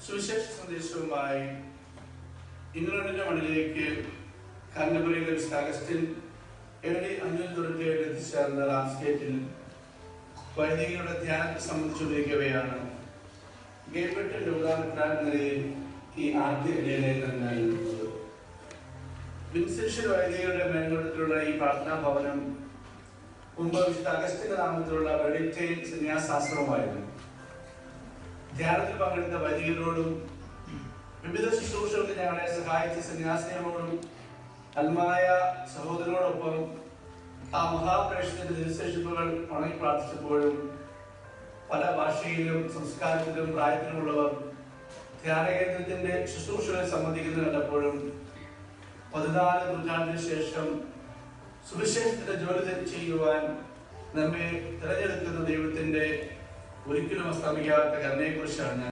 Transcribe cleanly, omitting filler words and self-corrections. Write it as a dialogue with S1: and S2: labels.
S1: സുവിശേഷ സന്ദേശവുമായി ഇംഗ്ലണ്ടിന്റെ മണ്ണിലേക്ക് കാൻറ്റർബറിയിലെ വിശുദ്ധ അഗസ്റ്റിൻ AD 597 എത്തിച്ചേർന്ന ലാംസ്കേറ്റിൽ വൈദികരുടെ ധ്യാനത്തെ സംബന്ധിച്ചുകൊണ്ടിരിക്കവെയാണ് ഗേബറ്റിന്റെ ഉദാഹരണ നിലയിൽ ഈ ആദ്യ ഇടയിലേക്ക് നൽകുന്നത്. വിൻസെൻഷ്യൽ വൈദികരുടെ മേൽനോട്ടത്തിലുള്ള ഈ പ്രാർത്ഥനാ ഭവനം മുമ്പ് വിശുദ്ധ അഗസ്റ്റിന്റെ നാമത്തിലുള്ള വെഡിറ്റൈൻ സന്യാസാശ്രമമായിരുന്നു. ധ്യാനത്തിൽ പങ്കെടുത്ത വൈദികരോടും വിവിധ ശുശ്രൂഷകൾക്ക് ഞങ്ങളെ സഹായിച്ച സന്യാസിനികളോടും അൽമായ സഹോദരനോടൊപ്പം ആ മഹാപ്രേക്ഷണത്തിന്റെ നിശേഷിപ്പുകൾ ഉണങ്ങി പ്രാർത്ഥിച്ചപ്പോഴും പല ഭാഷയിലും സംസ്കാരത്തിലും പ്രായത്തിലുമുള്ളവർ ധ്യാനകേന്ദ്രത്തിന്റെ ശുശ്രൂഷകളെ സംബന്ധിക്കുന്നത് കണ്ടപ്പോഴും 14 നൂറ്റാണ്ടിന് ശേഷം സുവിശേഷത്തിന്റെ ജോലി ചെയ്യുവാൻ നമ്മെ തിരഞ്ഞെടുക്കുന്ന ദൈവത്തിന്റെ ഒരിക്കലും അസ്തമിക്കാത്ത കരുണയെക്കുറിച്ചാണ് ഞാൻ